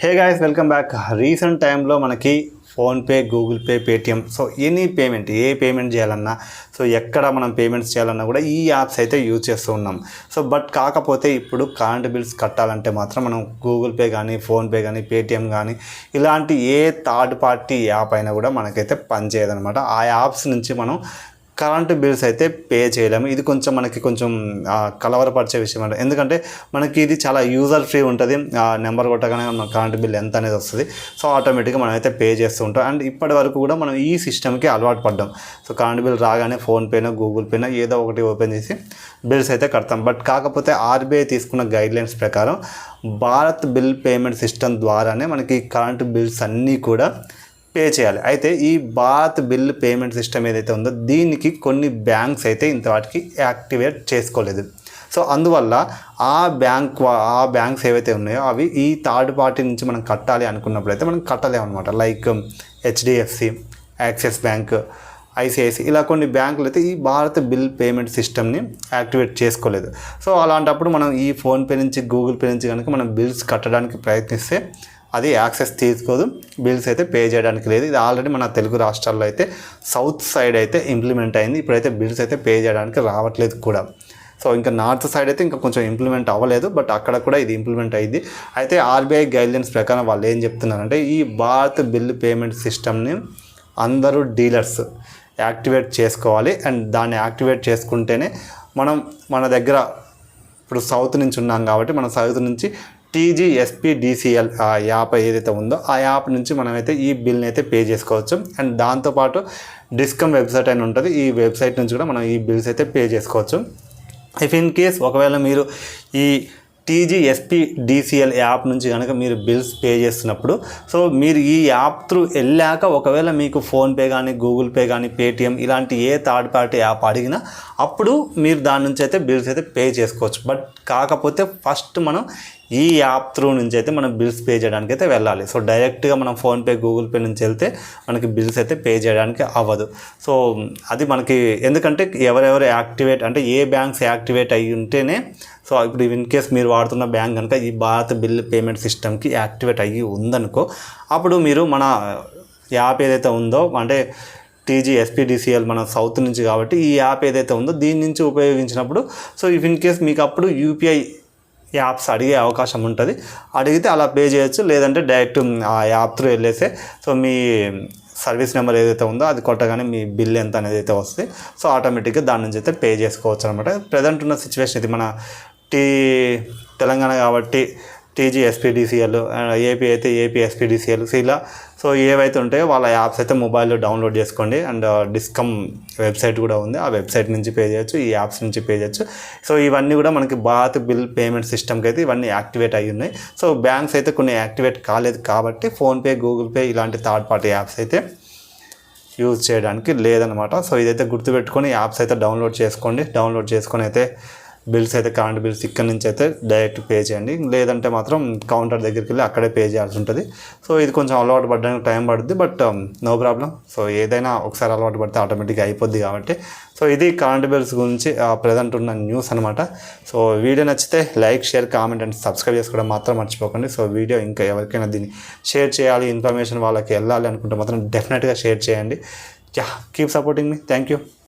హే guys, welcome back. Recent టైంలో మనకి PhonePe, Google Pay, Paytm, so any payment, ఏ payment చేయాలన్నా, సో ఎక్కడ మనం పేమెంట్స్ చేయాలన్నా కూడా ఈ యాప్స్ అయితే యూజ్ చేస్తూ ఉన్నాం. సో బట్ కాకపోతే ఇప్పుడు కరెంట్ బిల్స్ కట్టాలంటే మాత్రం మనం గూగుల్ పే కానీ, ఫోన్పే కానీ, పేటిఎం కానీ ఇలాంటి ఏ థర్డ్ పార్టీ యాప్ అయినా కూడా మనకైతే పనిచేయదనమాట. ఆ యాప్స్ నుంచి మనం కరెంటు బిల్స్ అయితే పే చేయలేము. ఇది మనకి కొంచెం కలవరపరిచే విషయం అంట. ఎందుకంటే మనకి ఇది చాలా యూజర్ ఫ్రీ ఉంటుంది. నెంబర్ కొట్టగానే మన కరెంటు బిల్ ఎంత అనేది వస్తుంది. సో ఆటోమేటిక్గా మనం అయితే పే చేస్తూ ఉంటాం. అండ్ ఇప్పటి వరకు కూడా మనం ఈ సిస్టమ్కి అలవాటు పడ్డాం. సో కరెంటు బిల్ రాగానే ఫోన్పేనో, గూగుల్ పేనో ఏదో ఒకటి ఓపెన్ చేసి బిల్స్ అయితే కడతాం. బట్ కాకపోతే ఆర్బీఐ తీసుకున్న గైడ్లైన్స్ ప్రకారం భారత్ బిల్ పేమెంట్ సిస్టమ్ ద్వారానే మనకి కరెంటు బిల్స్ అన్నీ కూడా పే చేయాలి. అయితే ఈ భారత్ బిల్ పేమెంట్ సిస్టమ్ ఏదైతే ఉందో దీనికి కొన్ని బ్యాంక్స్ అయితే ఇంతవాటికి యాక్టివేట్ చేసుకోలేదు. సో అందువల్ల ఆ బ్యాంక్స్ ఏవైతే ఉన్నాయో అవి ఈ థర్డ్ పార్టీ నుంచి మనం కట్టాలి అనుకున్నప్పుడు అయితే మనం కట్టలేమన్నమాట. Like HDFC, Axis bank, ICICI ఇలా కొన్ని బ్యాంకులు అయితే ఈ భారత్ బిల్ పేమెంట్ సిస్టమ్ని యాక్టివేట్ చేసుకోలేదు. సో అలాంటప్పుడు మనం ఈ ఫోన్పే నుంచి, గూగుల్ పే నుంచి కనుక మనం బిల్స్ కట్టడానికి ప్రయత్నిస్తే అది యాక్సెస్ తీసుకోదు, బిల్స్ అయితే పే చేయడానికి లేదు. ఇది ఆల్రెడీ మన తెలుగు రాష్ట్రాల్లో అయితే సౌత్ సైడ్ అయితే ఇంప్లిమెంట్ అయింది. ఇప్పుడైతే బిల్స్ అయితే పే చేయడానికి రావట్లేదు కూడా. సో ఇంకా నార్త్ సైడ్ అయితే ఇంకా కొంచెం ఇంప్లిమెంట్ అవ్వలేదు, బట్ అక్కడ కూడా ఇది ఇంప్లిమెంట్ అయ్యింది. అయితే ఆర్బీఐ గైడ్లైన్స్ ప్రకారం వాళ్ళు ఏం చెప్తున్నారంటే ఈ భారత్ బిల్ పేమెంట్ సిస్టమ్ని అందరూ డీలర్స్ యాక్టివేట్ చేసుకోవాలి. అండ్ దాన్ని యాక్టివేట్ చేసుకుంటేనే మన దగ్గర ఇప్పుడు సౌత్ నుంచి ఉన్నాం కాబట్టి మన సౌత్ నుంచి TGSPDCL ఆ యాప్ ఏదైతే ఉందో ఆ యాప్ నుంచి మనమైతే ఈ బిల్ని అయితే పే చేసుకోవచ్చు. అండ్ దాంతోపాటు డిస్కమ్ వెబ్సైట్ అని ఉంటుంది. ఈ వెబ్సైట్ నుంచి కూడా మనం ఈ బిల్స్ అయితే పే చేసుకోవచ్చు. ఇఫ్ ఇన్ కేస్ ఒకవేళ మీరు ఈ TGSPDCL యాప్ నుంచి కనుక మీరు బిల్స్ పే చేస్తున్నప్పుడు, సో మీరు ఈ యాప్ త్రూ వెళ్ళాక ఒకవేళ మీకు ఫోన్పే కానీ, గూగుల్ పే కానీ, పేటిఎం ఇలాంటి ఏ థర్డ్ పార్టీ యాప్ అడిగినా అప్పుడు మీరు దాని నుంచి అయితే బిల్స్ అయితే పే చేసుకోవచ్చు. బట్ కాకపోతే ఫస్ట్ మనం ఈ యాప్ త్రూ నుంచి అయితే మనం బిల్స్ పే చేయడానికి అయితే వెళ్ళాలి. సో డైరెక్ట్గా మనం ఫోన్పే, గూగుల్ పే నుంచి వెళ్తే మనకి బిల్స్ అయితే పే చేయడానికి అవ్వదు. సో అది మనకి ఎందుకంటే ఎవరెవరు యాక్టివేట్ అంటే ఏ బ్యాంక్స్ యాక్టివేట్ అయ్యి ఉంటేనే, సో ఇప్పుడు ఇన్ కేస్ మీరు వాడుతున్న బ్యాంక్ కనుక ఈ భారత్ బిల్ పేమెంట్ సిస్టమ్కి యాక్టివేట్ అయ్యి ఉందనుకో, అప్పుడు మీరు మన యాప్ ఏదైతే ఉందో అంటే TGSPDCL మన సౌత్ నుంచి కాబట్టి ఈ యాప్ ఏదైతే ఉందో దీని నుంచి ఉపయోగించినప్పుడు, సో ఇఫ్ ఇన్ కేస్ మీకు అప్పుడు యూపీఐ యాప్స్ అడిగే అవకాశం ఉంటుంది. అడిగితే అలా పే చేయొచ్చు. లేదంటే డైరెక్ట్ ఆ యాప్ త్రూ వెళ్ళేస్తే సో మీ సర్వీస్ నెంబర్ ఏదైతే ఉందో అది కొట్టగానే మీ బిల్ ఎంత అనేది అయితే వస్తుంది. సో ఆటోమేటిక్గా దాని నుంచి అయితే పే చేసుకోవచ్చు అనమాట. ప్రజెంట్ ఉన్న సిచ్యువేషన్ ఇది. మన తెలంగాణ కాబట్టి TGSPDCL, ఏపీ అయితే APSPDCL, సో ఏవైతే ఉంటాయో వాళ్ళ యాప్స్ అయితే మొబైల్లో డౌన్లోడ్ చేసుకోండి. అండ్ డిస్కమ్ వెబ్సైట్ కూడా ఉంది. ఆ వెబ్సైట్ నుంచి పే చేయొచ్చు, ఈ యాప్స్ నుంచి పే చేయొచ్చు. సో ఇవన్నీ కూడా మనకి భారత్ బిల్ పేమెంట్ సిస్టమ్కి అయితే ఇవన్నీ యాక్టివేట్ అయ్యి ఉన్నాయి. సో బ్యాంక్స్ అయితే కొన్ని యాక్టివేట్ కాలేదు కాబట్టి ఫోన్పే, గూగుల్ పే ఇలాంటి థర్డ్ పార్టీ యాప్స్ అయితే యూజ్ చేయడానికి లేదనమాట. సో ఇదైతే గుర్తుపెట్టుకొని యాప్స్ అయితే డౌన్లోడ్ చేసుకోండి. డౌన్లోడ్ చేసుకొని అయితే బిల్స్ అయితే కరెంట్ బిల్స్ ఇక్కడ నుంచి అయితే డైరెక్ట్ పే చేయండి. లేదంటే మాత్రం కౌంటర్ దగ్గరికి వెళ్ళి అక్కడే పే చేయాల్సి ఉంటుంది. సో ఇది కొంచెం అలవాటు పడడానికి టైం పడుతుంది, బట్ నో ప్రాబ్లం. సో ఏదైనా ఒకసారి అలవాటు పడితే ఆటోమేటిక్గా అయిపోద్ది కాబట్టి. సో ఇది కరెంట్ బిల్స్ గురించి ప్రజెంట్ ఉన్న న్యూస్ అనమాట. సో వీడియో నచ్చితే like, share, comment and subscribe చేసుకోవడం మాత్రం మర్చిపోకండి. సో వీడియో ఇంకా ఎవరికైనా దీన్ని షేర్ చేయాలి, ఇన్ఫర్మేషన్ వాళ్ళకి వెళ్ళాలి అనుకుంటే మాత్రం డెఫినెట్గా షేర్ చేయండి. Keep supporting me. Thank you.